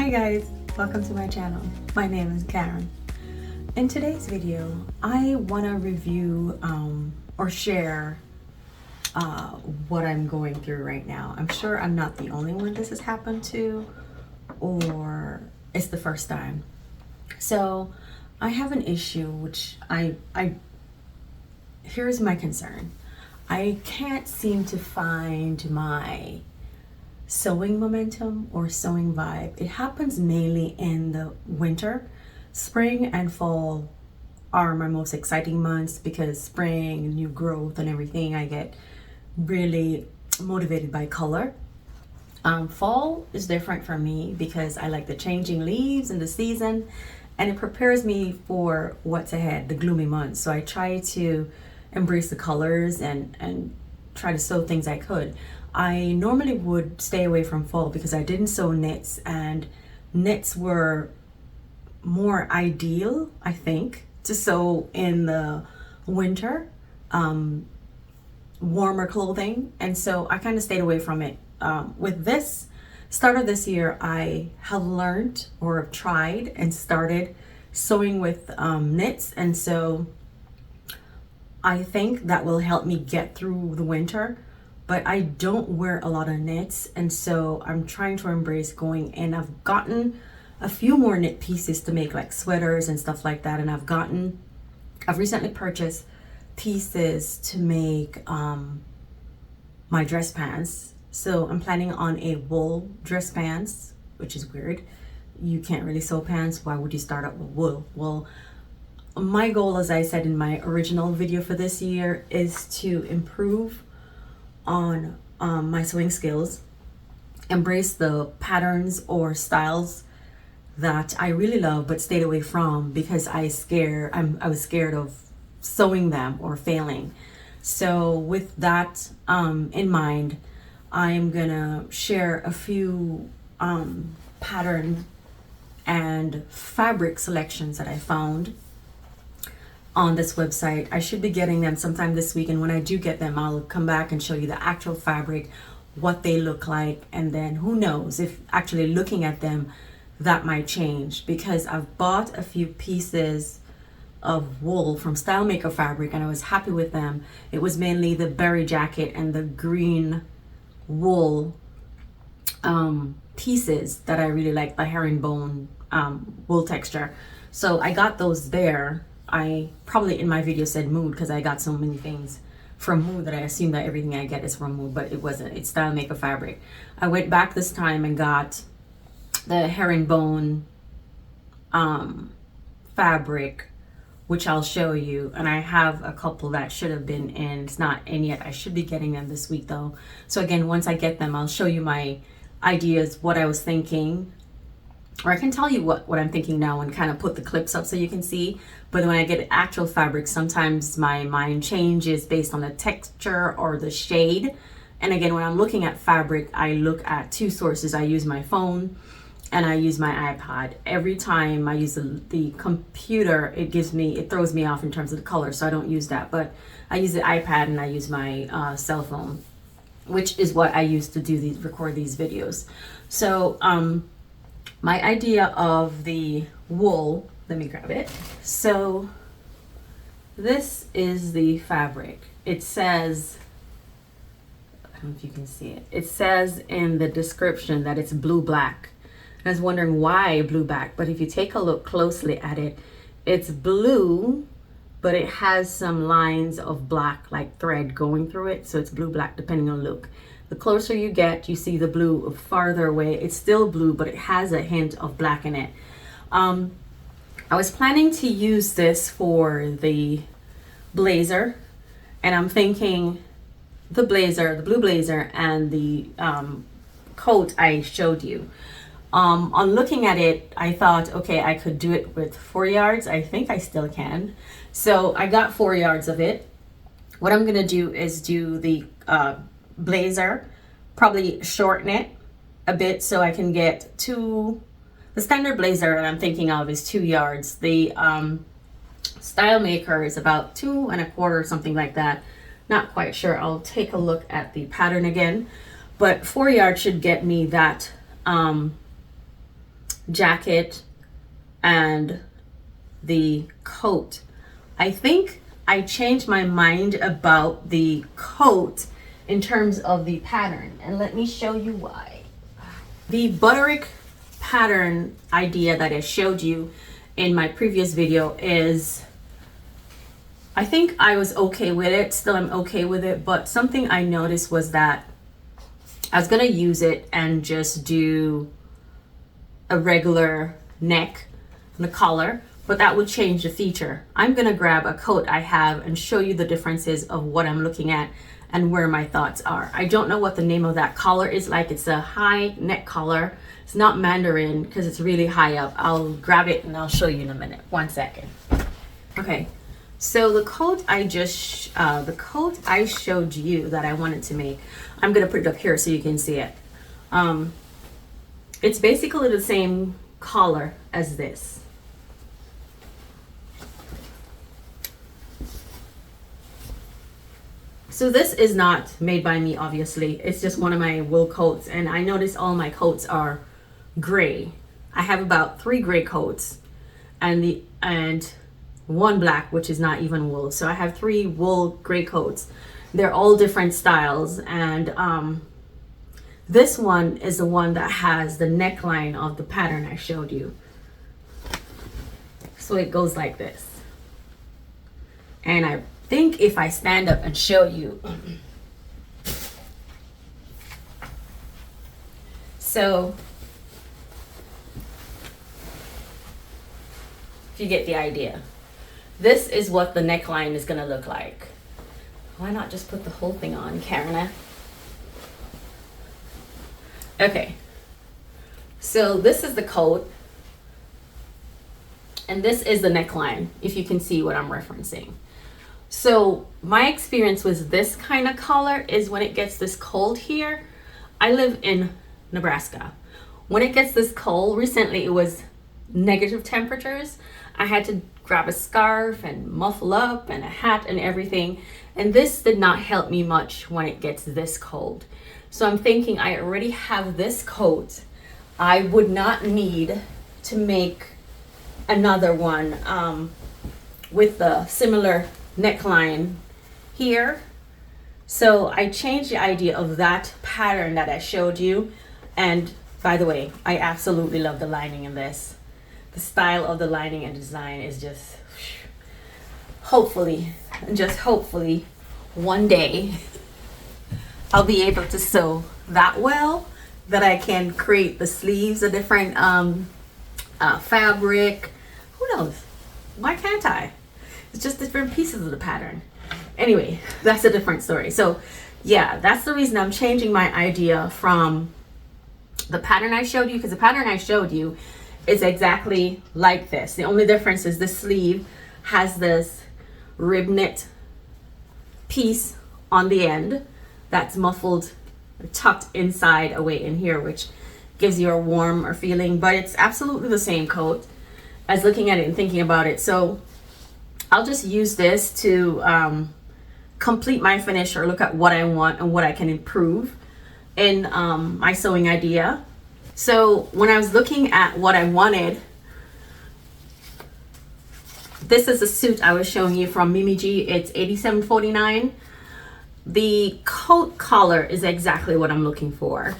Hi guys, welcome to my channel. My name is Karen. In today's video, I want to review or share what I'm going through right now. I'm sure I'm not the only one this has happened to, or it's the first time. So I have an issue which here's my concern. I can't seem to find my sewing momentum or sewing vibe. It happens mainly in the winter. Spring and fall are my most exciting months because spring, new growth and everything, I get really motivated by color. Fall is different for me because I like the changing leaves and the season, and it prepares me for what's ahead, the gloomy months. So I try to embrace the colors and try to sew things I could. I normally would stay away from fall because I didn't sew knits, and knits were more ideal, I think, to sew in the winter, warmer clothing, and so I kind of stayed away from it. With this start of this year, I have learned or have tried and started sewing with knits, and so I think that will help me get through the winter. But I don't wear a lot of knits, and so I'm trying to embrace going in. I've gotten a few more knit pieces to make like sweaters and stuff like that, and I've recently purchased pieces to make my dress pants. So I'm planning on a wool dress pants, which is weird. You can't really sew pants. Why would you start out with wool? Well, my goal, as I said in my original video for this year, is to improve on my sewing skills, embrace the patterns or styles that I really love but stayed away from because I was scared of sewing them or failing. So with that in mind, I'm gonna share a few pattern and fabric selections that I found on this website. I should be getting them sometime this week, and when I do get them, I'll come back and show you the actual fabric, what they look like, and then who knows if actually looking at them that might change, because I've bought a few pieces of wool from STYLEMAKER fabric and I was happy with them. It was mainly the berry jacket and the green wool pieces that I really like, the herringbone wool texture. So I got those there. I probably in my video said Mood because I got so many things from Mood that I assume that everything I get is from Mood, but it wasn't. It's STYLEMAKER fabric. I went back this time and got the herringbone fabric, which I'll show you, and I have a couple that should have been in. It's not in yet. I should be getting them this week though. So again, once I get them, I'll show you my ideas, what I was thinking, or I can tell you what I'm thinking now and kind of put the clips up so you can see. But when I get actual fabric, sometimes my mind changes based on the texture or the shade. And again, when I'm looking at fabric, I look at two sources. I use my phone and I use my iPad. Every time I use the computer, it throws me off in terms of the color, so I don't use that. But I use the iPad and I use my cell phone, which is what I use to record these videos. So my idea of the wool, let me grab it. So this is the fabric. It says, I don't know if you can see it. It says in the description that it's blue black. I was wondering why blue black, but if you take a look closely at it, it's blue, but it has some lines of black like thread going through it. So it's blue black depending on look. The closer you get, you see the blue farther away. It's still blue, but it has a hint of black in it. I was planning to use this for the blazer, and I'm thinking the blue blazer and the coat I showed you. On looking at it, I thought, okay, I could do it with 4 yards. I think I still can. So I got 4 yards of it. What I'm gonna do is do the blazer, probably shorten it a bit so I can get the standard blazer that I'm thinking of is 2 yards. The STYLEMAKER is about 2 1/4 or something like that. Not quite sure. I'll take a look at the pattern again, but 4 yards should get me that jacket and the coat. I think I changed my mind about the coat in terms of the pattern, and let me show you why. The butterick pattern idea that I showed you in my previous video is, I think I was okay with it, still I'm okay with it, but something I noticed was that I was gonna use it and just do a regular neck and the collar, but that would change the feature. I'm gonna grab a coat I have and show you the differences of what I'm looking at and where my thoughts are. I don't know what the name of that collar is like. It's a high neck collar. It's not mandarin because it's really high up. I'll grab it and I'll show you in a minute. 1 second. Okay, so the coat I showed you that I wanted to make, I'm gonna put it up here so you can see it. It's basically the same collar as this. So this is not made by me, obviously. It's just one of my wool coats, and I notice all my coats are gray. I have about 3 gray coats and 1 black, which is not even wool. So I have 3 wool gray coats. They're all different styles, and this one is the one that has the neckline of the pattern I showed you. So it goes like this. And I think if I stand up and show you, so if you get the idea, this is what the neckline is gonna look like. Why not just put the whole thing on, Karen? Okay, so this is the coat, and this is the neckline, if you can see what I'm referencing. So my experience with this kind of collar is when it gets this cold here. I live in Nebraska. When it gets this cold, recently it was negative temperatures. I had to grab a scarf and muffle up and a hat and everything. And this did not help me much when it gets this cold. So I'm thinking I already have this coat. I would not need to make another one with the similar neckline here. So I changed the idea of that pattern that I showed you. And by the way, I absolutely love the lining in this. The style of the lining and design is just, hopefully, one day I'll be able to sew that well that I can create the sleeves, a different fabric. Who knows? Why can't I? It's just different pieces of the pattern. Anyway, that's a different story. So yeah, that's the reason I'm changing my idea from the pattern I showed you, because the pattern I showed you is exactly like this. The only difference is the sleeve has this rib knit piece on the end that's muffled, tucked inside away in here, which gives you a warmer feeling, but it's absolutely the same coat as looking at it and thinking about it. So I'll just use this to complete my finish or look at what I want and what I can improve in my sewing idea. So when I was looking at what I wanted, this is a suit I was showing you from Mimi G. It's $87.49. The coat collar is exactly what I'm looking for.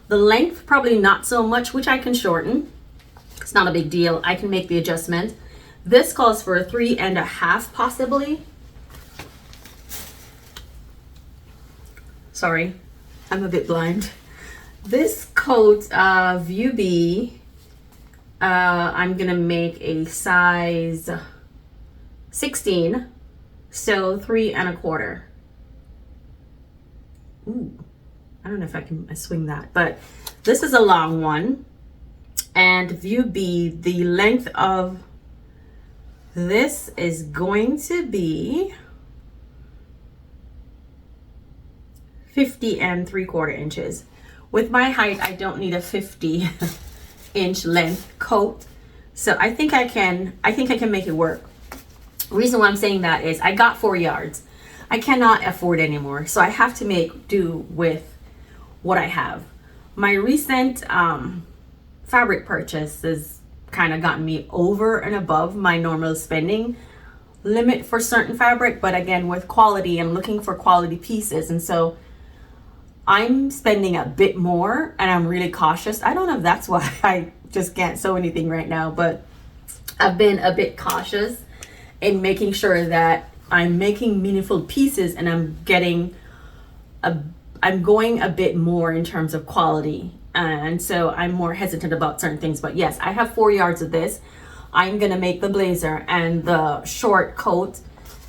The length, probably not so much, which I can shorten. It's not a big deal. I can make the adjustment. This calls for a 3.5 possibly. Sorry, I'm a bit blind. This coat, View B, I'm gonna make a size 16, so 3.25. Ooh, I don't know if I can swing that, but this is a long one. And View B, the length of this is going to be 50.75 inches. With my height, I don't need a 50-inch length coat, so I think I can make it work. The reason why I'm saying that is I got 4 yards. I cannot afford anymore, so I have to make do with what I have. My recent fabric purchase has kind of gotten me over and above my normal spending limit for certain fabric. But again, with quality, I'm looking for quality pieces, and so I'm spending a bit more, and I'm really cautious. I don't know if that's why I just can't sew anything right now, but I've been a bit cautious in making sure that I'm making meaningful pieces, and I'm going a bit more in terms of quality. And so I'm more hesitant about certain things. But yes, I have 4 yards of this. I'm gonna make the blazer and the short coat.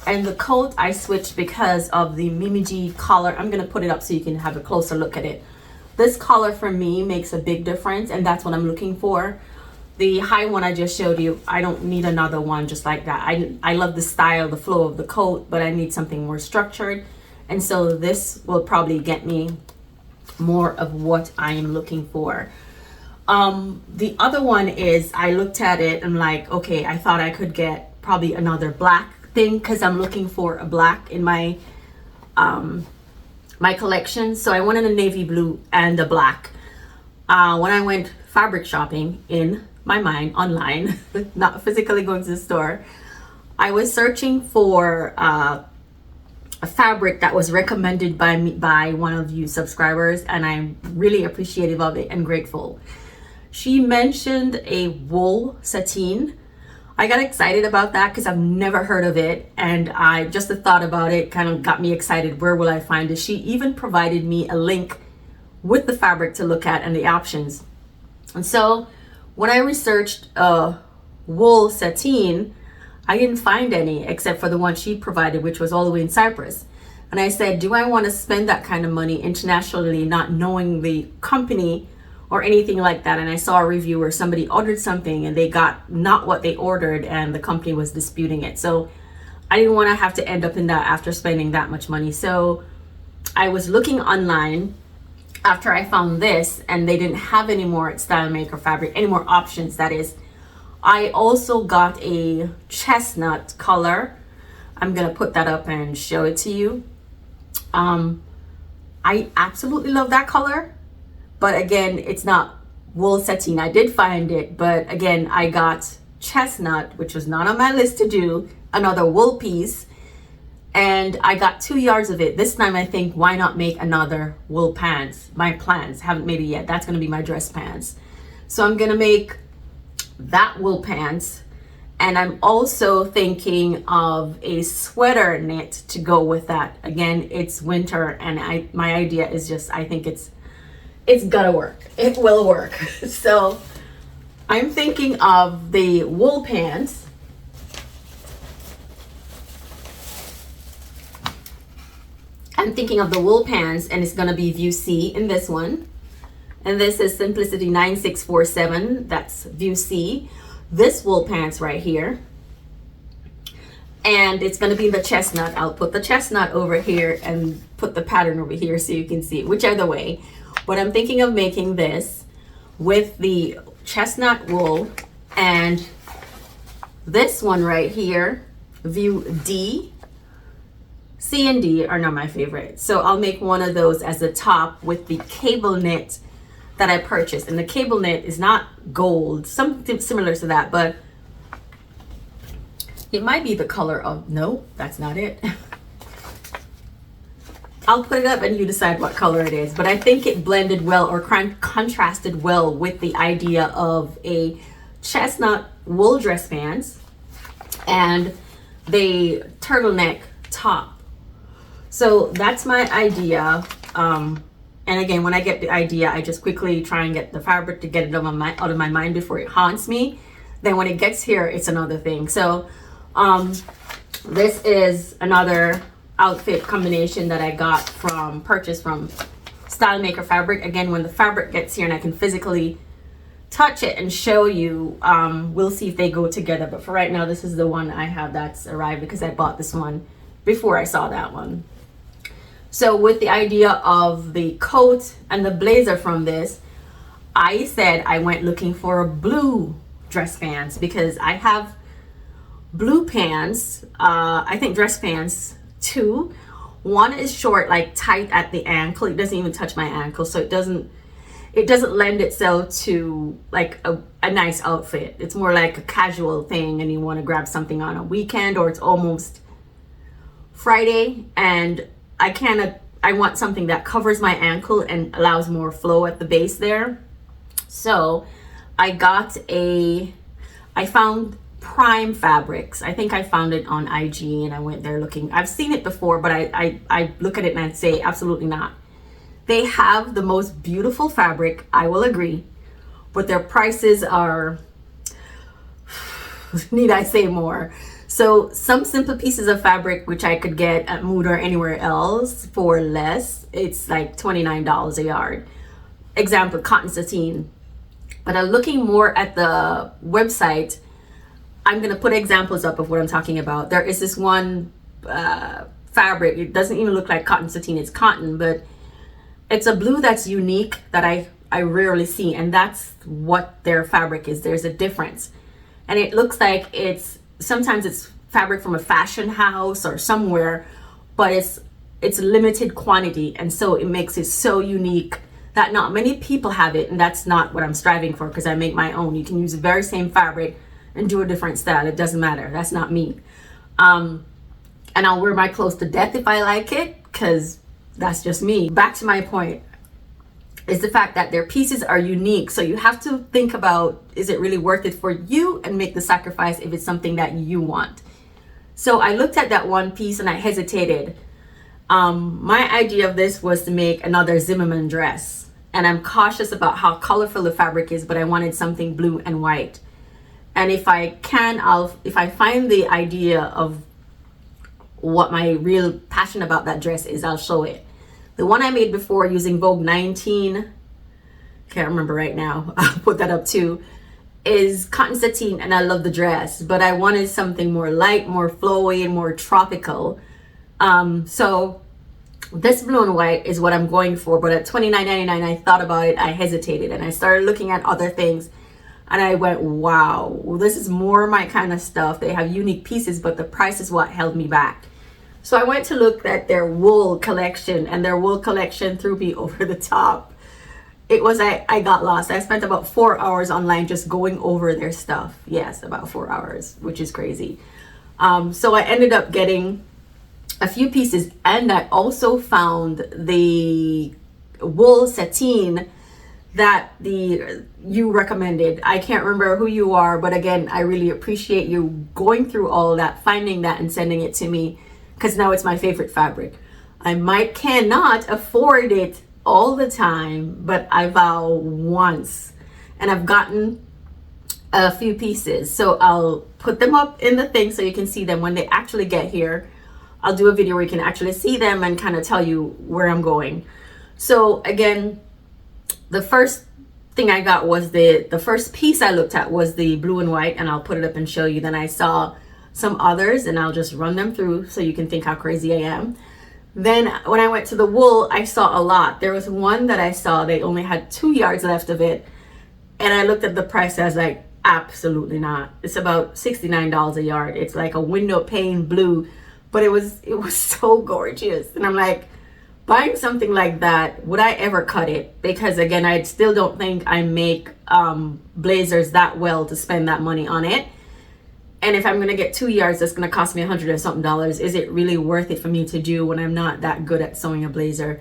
And the coat I switched because of the Mimi G collar. I'm gonna put it up so you can have a closer look at it. This collar for me makes a big difference, and that's what I'm looking for. The high one I just showed you, I don't need another one just like that. I love the style, the flow of the coat, but I need something more structured. And so this will probably get me more of what I am looking for. The other one is, I looked at it and like, okay, I thought I could get probably another black thing because I'm looking for a black in my my collection. So I wanted a navy blue and a black. When I went fabric shopping in my mind online, not physically going to the store, I was searching for a fabric that was recommended by me by one of you subscribers, and I'm really appreciative of it and grateful. She mentioned a wool sateen. I got excited about that because I've never heard of it, and I just the thought about it kind of got me excited. Where will I find it? She even provided me a link with the fabric to look at and the options. And so when I researched wool sateen, I didn't find any except for the one she provided, which was all the way in Cyprus. And I said, do I want to spend that kind of money internationally, not knowing the company or anything like that? And I saw a review where somebody ordered something and they got not what they ordered, and the company was disputing it. So I didn't want to have to end up in that after spending that much money. So I was looking online after I found this, and they didn't have any more at STYLEMAKER fabric, any more options, that is. I also got a chestnut color. I'm gonna put that up and show it to you. I absolutely love that color, but again, it's not wool sateen. I did find it, but again, I got chestnut, which was not on my list to do, another wool piece, and I got 2 yards of it. This time I think, why not make another wool pants? My plans, haven't made it yet. That's gonna be my dress pants. So I'm gonna make that wool pants, and I'm also thinking of a sweater knit to go with that. Again, it's winter, and my idea is just, I think it's gonna work. It will work. So I'm thinking of the wool pants. I'm thinking of the wool pants, and it's gonna be view C in this one. And this is Simplicity 9647, that's view C. This wool pants right here. And it's gonna be the chestnut. I'll put the chestnut over here and put the pattern over here so you can see, whichever way. But I'm thinking of making this with the chestnut wool, and this one right here, view D. C and D are not my favorite. So I'll make one of those as the top with the cable knit that I purchased. And the cable knit is not gold, something similar to that, but it might be the color of, no, that's not it. I'll put it up and you decide what color it is, but I think it blended well, or contrasted well with the idea of a chestnut wool dress pants and the turtleneck top. So that's my idea. And again, when I get the idea, I just quickly try and get the fabric to get it out of my mind before it haunts me. Then when it gets here, it's another thing. So this is another outfit combination that I got purchased from STYLEMAKER fabric. Again, when the fabric gets here and I can physically touch it and show you, we'll see if they go together. But for right now, this is the one I have that's arrived because I bought this one before I saw that one. So with the idea of the coat and the blazer from this, I said I went looking for a blue dress pants because I have blue pants, I think dress pants too. One is short, like tight at the ankle. It doesn't even touch my ankle, so it it doesn't lend itself to like a nice outfit. It's more like a casual thing and you want to grab something on a weekend, or it's almost Friday and I want something that covers my ankle and allows more flow at the base there. So I found Prime Fabrics. I think I found it on IG and I went there looking. I've seen it before, but I look at it and I'd say absolutely not. They have the most beautiful fabric, I will agree, but their prices are, need I say more? So some simple pieces of fabric, which I could get at Mood or anywhere else for less, it's like $29 a yard. Example, cotton sateen. But I'm looking more at the website. I'm gonna put examples up of what I'm talking about. There is this one fabric, it doesn't even look like cotton sateen, it's cotton, but it's a blue that's unique that I rarely see, and that's what their fabric is. There's a difference. And it looks like sometimes it's fabric from a fashion house or somewhere, but it's limited quantity, and so it makes it so unique that not many people have it, and that's not what I'm striving for because I make my own. You can use the very same fabric and do a different style. It doesn't matter. That's not me. And I'll wear my clothes to death if I like it because that's just me. Back to my point is the fact that their pieces are unique. So you have to think about, is it really worth it for you, and make the sacrifice if it's something that you want. So I looked at that one piece and I hesitated. My idea of this was to make another Zimmerman dress. And I'm cautious about how colorful the fabric is, but I wanted something blue and white. And if I find the idea of what my real passion about that dress is, I'll show it. The one I made before using Vogue 19, can't remember right now, I'll put that up too, is cotton sateen, and I love the dress, but I wanted something more light, more flowy, and more tropical. So this blue and white is what I'm going for, but at $29.99 I thought about it, I hesitated, and I started looking at other things, and I went, wow, well, this is more my kind of stuff. They have unique pieces, but the price is what held me back. So I went to look at their wool collection, and their wool collection threw me over the top. It was, I got lost. I spent about 4 hours online just going over their stuff. Yes, about 4 hours, which is crazy. So I ended up getting a few pieces, and I also found the wool sateen that you recommended. I can't remember who you are, but again, I really appreciate you going through all of that, finding that and sending it to me, because now it's my favorite fabric. I cannot afford it all the time, but I vow once, and I've gotten a few pieces, so I'll put them up in the thing so you can see them when they actually get here. I'll do a video where you can actually see them and kind of tell you where I'm going. So again, the first thing I got was the first piece I looked at was the blue and white, and I'll put it up and show you. Then I saw some others, and I'll just run them through so you can think how crazy I am. Then when I went to the wool, I saw a lot. There was one that I saw, they only had 2 yards left of it, and I looked at the price, I was like, absolutely not. It's about $69 a yard. It's like a window pane blue, but it was so gorgeous. And I'm like, buying something like that, would I ever cut it? Because again, I still don't think I make blazers that well to spend that money on it. And if I'm gonna get 2 yards, that's gonna cost me $100 and something. Is it really worth it for me to do when I'm not that good at sewing a blazer?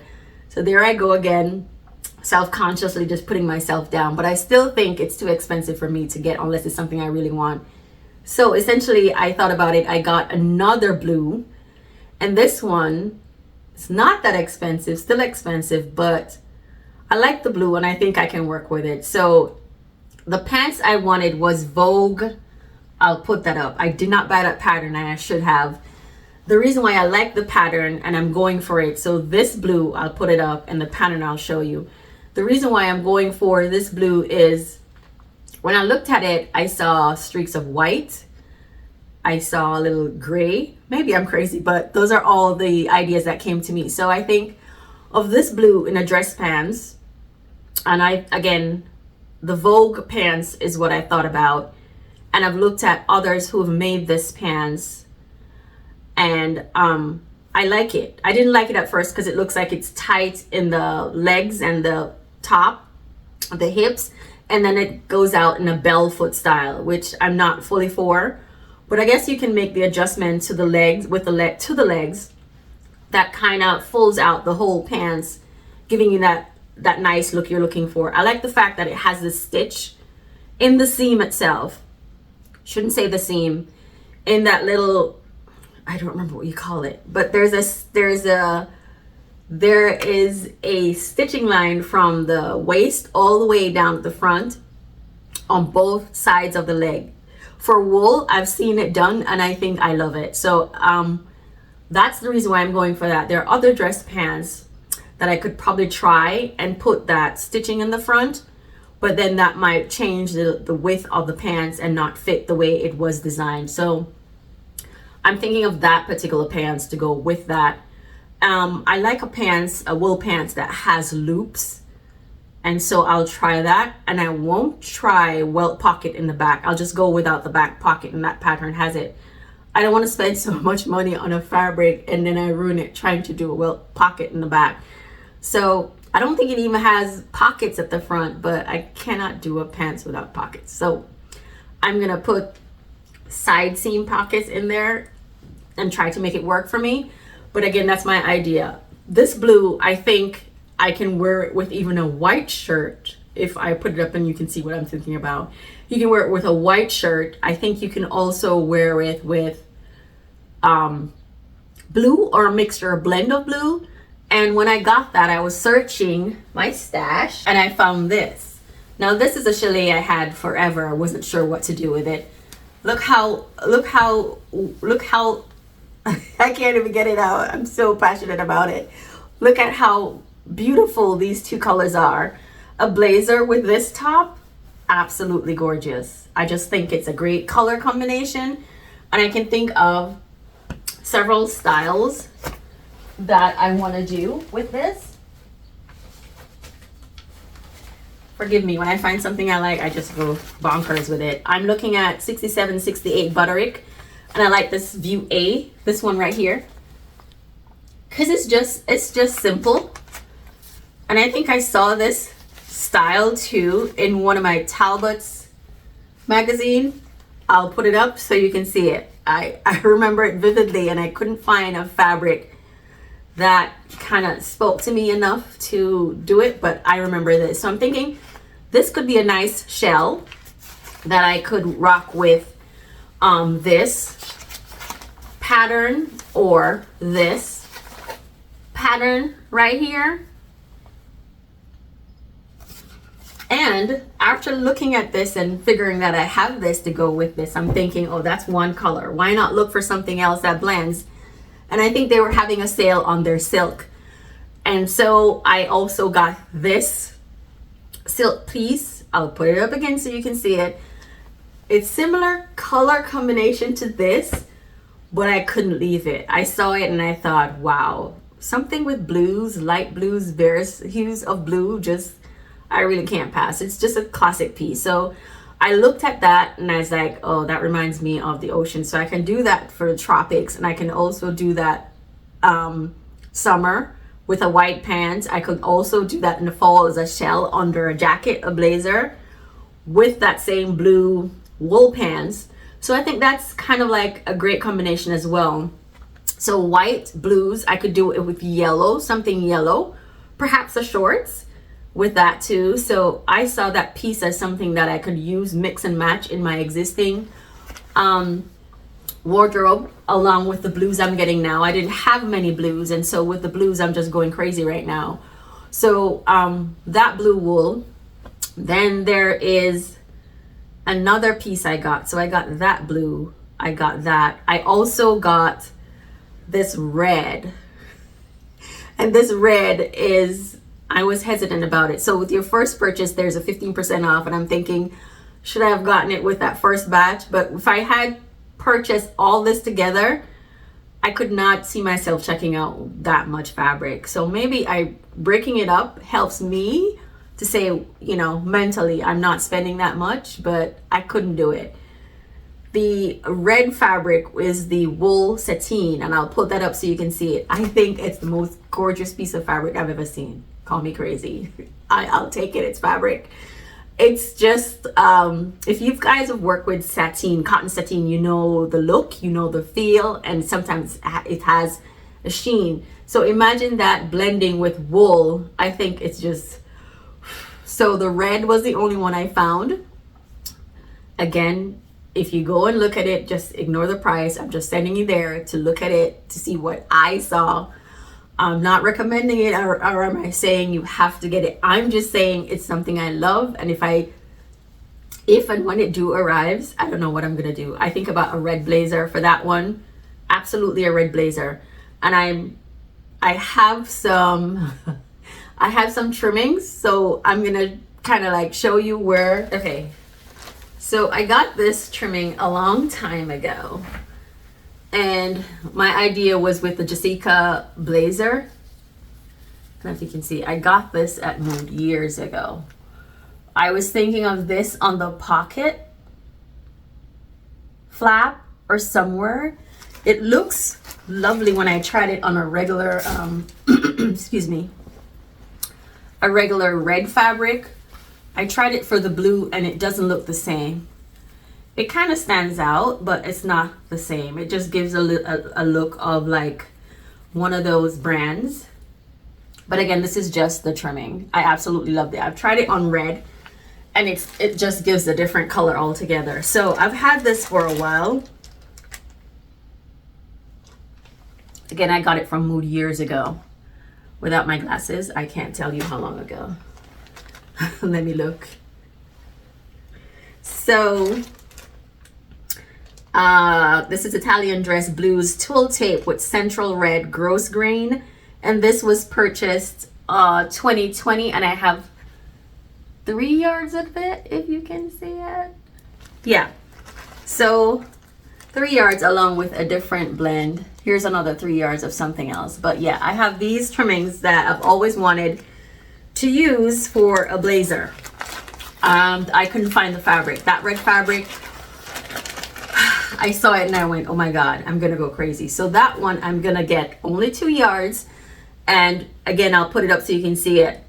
So there I go again, self-consciously just putting myself down. But I still think it's too expensive for me to get unless it's something I really want. So essentially, I thought about it. I got another blue, and this one, it's not that expensive, still expensive, but I like the blue and I think I can work with it. So the pants I wanted was Vogue. I'll put that up. I did not buy that pattern, and I should have. The reason why I like the pattern and I'm going for it, so this blue, I'll put it up, and the pattern I'll show you. The reason why I'm going for this blue is when I looked at it, I saw streaks of white. I saw a little gray. Maybe I'm crazy, but those are all the ideas that came to me. So I think of this blue in a dress pants, and again, the Vogue pants is what I thought about. And I've looked at others who have made this pants, and I like it. I didn't like it at first because it looks like it's tight in the legs and the top, the hips, and then it goes out in a bell foot style, which I'm not fully for. But I guess you can make the adjustment to the legs with the leg to the legs that kind of folds out the whole pants, giving you that nice look you're looking for. I like the fact that it has this stitch in the seam itself. Shouldn't say the seam, in that little, I don't remember what you call it, but there is a stitching line from the waist all the way down to the front on both sides of the leg. For wool, I've seen it done and I think I love it. So that's the reason why I'm going for that. There are other dress pants that I could probably try and put that stitching in the front, but then that might change the width of the pants and not fit the way it was designed. So I'm thinking of that particular pants to go with that. I like a wool pants that has loops, and so I'll try that. And I won't try welt pocket in the back. I'll just go without the back pocket, and that pattern has it. I don't want to spend so much money on a fabric and then I ruin it trying to do a welt pocket in the back. So I don't think it even has pockets at the front, but I cannot do a pants without pockets. So I'm gonna put side seam pockets in there and try to make it work for me. But again, that's my idea. This blue, I think I can wear it with even a white shirt. If I put it up and you can see what I'm thinking about. You can wear it with a white shirt. I think you can also wear it with blue or a mixture, a blend of blue. And when I got that, I was searching my stash and I found this. Now this is a chalet I had forever. I wasn't sure what to do with it. Look how I can't even get it out. I'm so passionate about it. Look at how beautiful these two colors are. A blazer with this top, absolutely gorgeous. I just think it's a great color combination, and I can think of several styles that I want to do with this. Forgive me, when I find something I like, I just go bonkers with it. I'm looking at 6768 Butterick, and I like this View A, this one right here, because it's just simple. And I think I saw this style too in one of my Talbot's magazine. I'll put it up so you can see it. I remember it vividly, and I couldn't find a fabric that kind of spoke to me enough to do it, but I remember this. So I'm thinking this could be a nice shell that I could rock with this pattern or this pattern right here. And after looking at this and figuring that I have this to go with this, I'm thinking, oh, that's one color. Why not look for something else that blends? And I think they were having a sale on their silk. And so I also got this silk piece. I'll put it up again so you can see it. It's similar color combination to this, but I couldn't leave it. I saw it and I thought, wow, something with blues, light blues, various hues of blue, just, I really can't pass. It's just a classic piece. So I looked at that and I was like, oh, that reminds me of the ocean. So I can do that for the tropics, and I can also do that summer with a white pants. I could also do that in the fall as a shell under a jacket, a blazer, with that same blue wool pants. So I think that's kind of like a great combination as well. So white, blues, I could do it with yellow, something yellow, perhaps a shorts with that too. So I saw that piece as something that I could use, mix and match in my existing wardrobe along with the blues I'm getting now. I didn't have many blues, and so with the blues I'm just going crazy right now. So that blue wool. Then there is another piece I got. So I got that blue, I got that. I also got this red, and this red is, I was hesitant about it. So with your first purchase, there's a 15% off, and I'm thinking, should I have gotten it with that first batch? But if I had purchased all this together, I could not see myself checking out that much fabric. So maybe breaking it up helps me to say, you know, mentally, I'm not spending that much, but I couldn't do it. The red fabric is the wool sateen, and I'll put that up so you can see it. I think it's the most gorgeous piece of fabric I've ever seen. call me crazy. I'll take it. It's fabric. It's just, if you guys have worked with sateen, cotton sateen, you know the look, you know the feel, and sometimes it has a sheen. So imagine that blending with wool. I think it's just, so the red was the only one I found. Again, if you go and look at it, just ignore the price. I'm just sending you there to look at it, to see what I saw. I'm not recommending it, or am I saying you have to get it? I'm just saying it's something I love, and if and when it arrives, I don't know what I'm gonna do. I think about a red blazer for that one. Absolutely a red blazer. And I have some I have some trimmings, so I'm gonna kind of like show you where. Okay, so I got this trimming a long time ago, and my idea was with the Jessica blazer. I don't know if you can see, I got this at Mood years ago. I was thinking of this on the pocket flap or somewhere. It looks lovely when I tried it on a regular, excuse me, a regular red fabric. I tried it for the blue and it doesn't look the same. It kind of stands out, but it's not the same. It just gives a look of like one of those brands. But again, this is just the trimming. I absolutely loved it. I've tried it on red, and it just gives a different color altogether. So I've had this for a while. Again, I got it from Mood years ago. Without my glasses, I can't tell you how long ago. Let me look. So this is Italian Dress Blues Twill Tape with Central Red Gross Grain. And this was purchased 2020, and I have 3 yards of it, if you can see it. Yeah, so 3 yards along with a different blend. Here's another 3 yards of something else. But yeah, I have these trimmings that I've always wanted to use for a blazer. I couldn't find the fabric. That red fabric, I saw it and I went, oh my God, I'm gonna go crazy. So that one I'm gonna get only 2 yards. And again, I'll put it up so you can see it.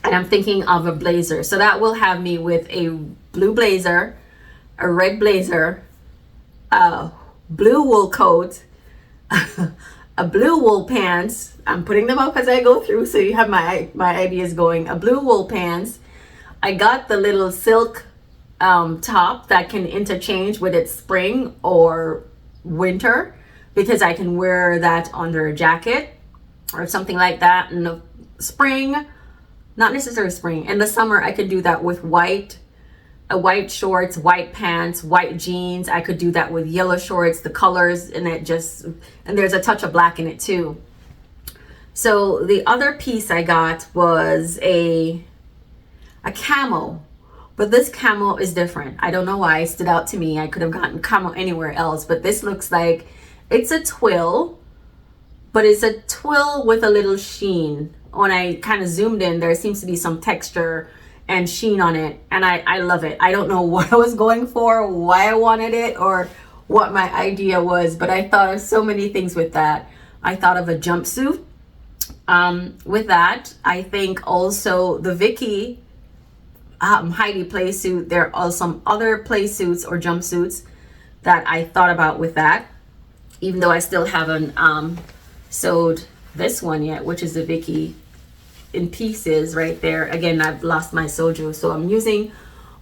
And I'm thinking of a blazer. So that will have me with a blue blazer, a red blazer, a blue wool coat, a blue wool pants. I'm putting them up as I go through so you have my ideas going. A blue wool pants. I got the little silk top that can interchange with its spring or winter, because I can wear that under a jacket or something like that. In the spring, not necessarily spring, in the summer I could do that with white shorts, white pants, white jeans. I could do that with yellow shorts, the colors, and there's a touch of black in it too. So the other piece I got was a camo, but this camo is different. I don't know why it stood out to me. I could have gotten camo anywhere else, but this looks like it's a twill, but it's a twill with a little sheen. When I kind of zoomed in, there seems to be some texture and sheen on it, and I love it. I don't know what I was going for, why I wanted it, or what my idea was, but I thought of so many things with that. I thought of a jumpsuit with that. I think also the Vicky Heidi play suit. There are some other play suits or jumpsuits that I thought about with that, even though I still haven't sewed this one yet, which is the Vicky in pieces right there. Again, I've lost my soju, so I'm using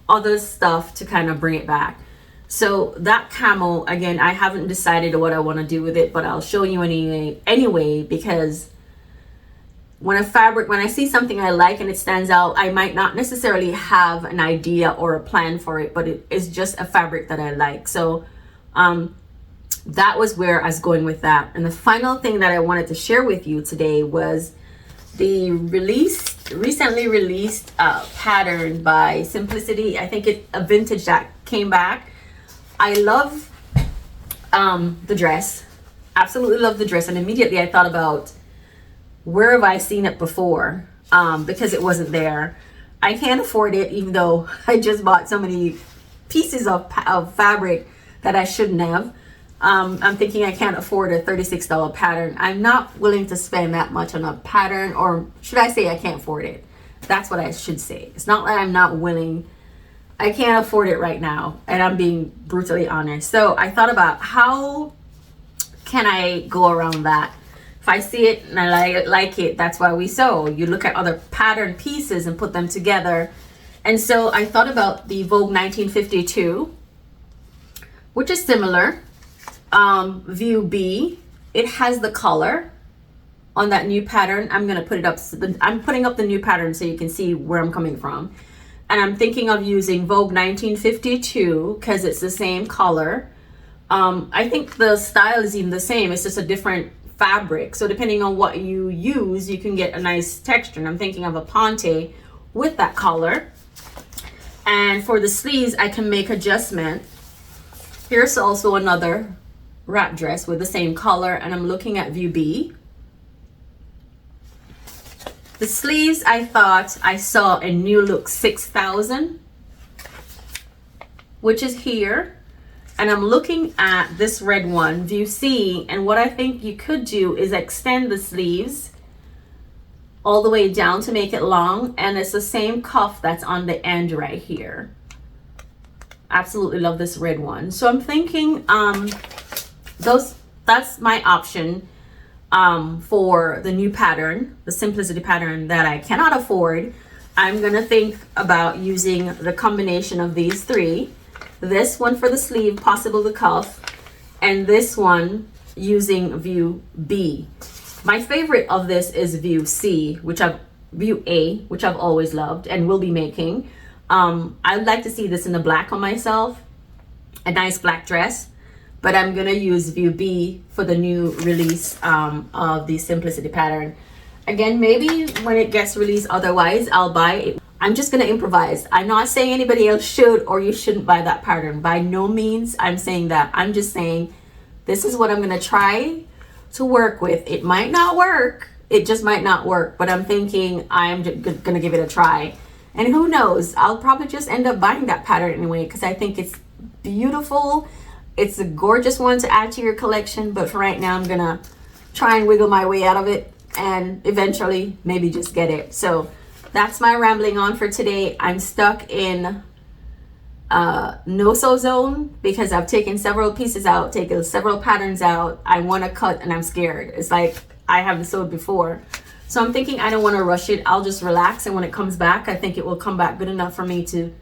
other stuff to kind of bring it back. So that camo, again, I haven't decided what I want to do with it, but I'll show you anyway, because when I see something I like and it stands out, I might not necessarily have an idea or a plan for it, but it is just a fabric that I like. So that was where I was going with that. And the final thing that I wanted to share with you today was the recently released pattern by Simplicity. I think it's a vintage that came back. I love the dress, absolutely love the dress, and immediately I thought about, where have I seen it before? Because it wasn't there. I can't afford it, even though I just bought so many pieces of fabric that I shouldn't have. I'm thinking I can't afford a $36 pattern. I'm not willing to spend that much on a pattern, or should I say I can't afford it? That's what I should say. It's not that I'm not willing. I can't afford it right now, and I'm being brutally honest. So I thought about how can I go around that. If I see it and I like it, that's why we sew. You look at other pattern pieces and put them together. And so I thought about the Vogue 1952, which is similar. View B, it has the color on that new pattern. I'm gonna put it up. I'm putting up the new pattern so you can see where I'm coming from. And I'm thinking of using Vogue 1952 because it's the same color. I think the style is even the same. It's just a different fabric. So depending on what you use, you can get a nice texture. And I'm thinking of a ponte with that color. And for the sleeves, I can make adjustment. Here's also another wrap dress with the same color, and I'm looking at view B. The sleeves, I thought I saw a New Look 6000, which is here. And I'm looking at this red one, view C, and what I think you could do is extend the sleeves all the way down to make it long, and it's the same cuff that's on the end right here. Absolutely love this red one. So I'm thinking that's my option for the new pattern, the simplicity pattern that I cannot afford. I'm gonna think about using the combination of these three. This one for the sleeve, possible the cuff, and this one using view B. My favorite of this is view C, view A, which I've always loved and will be making. I'd like to see this in the black on myself, a nice black dress, but I'm gonna use view B for the new release of the simplicity pattern. Again, maybe when it gets released, otherwise I'll buy it. I'm just gonna improvise. I'm not saying anybody else should or you shouldn't buy that pattern. By no means I'm saying that. I'm just saying this is what I'm gonna try to work with. It might not work. It just might not work, but I'm thinking I'm gonna give it a try. And who knows, I'll probably just end up buying that pattern anyway because I think it's beautiful. It's a gorgeous one to add to your collection, but for right now I'm gonna try and wiggle my way out of it and eventually maybe just get it. So that's my rambling on for today. I'm stuck in no-sew zone because I've taken several pieces out, taken several patterns out. I want to cut and I'm scared. It's like I haven't sewed before. So I'm thinking I don't want to rush it. I'll just relax, and when it comes back, I think it will come back good enough for me to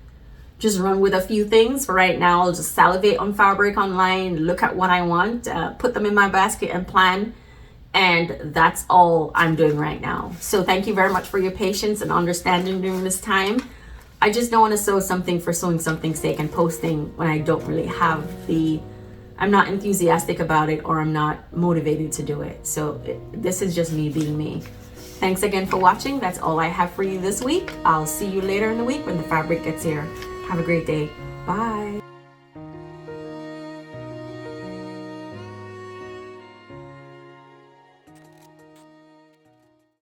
just run with a few things. For right now, I'll just salivate on fabric online, look at what I want, put them in my basket and plan. And that's all I'm doing right now. So thank you very much for your patience and understanding during this time. I just don't want to sew something for sewing something's sake and posting when I don't really have I'm not enthusiastic about it or I'm not motivated to do it. So this is just me being me. Thanks again for watching. That's all I have for you this week. I'll see you later in the week when the fabric gets here. Have a great day. Bye.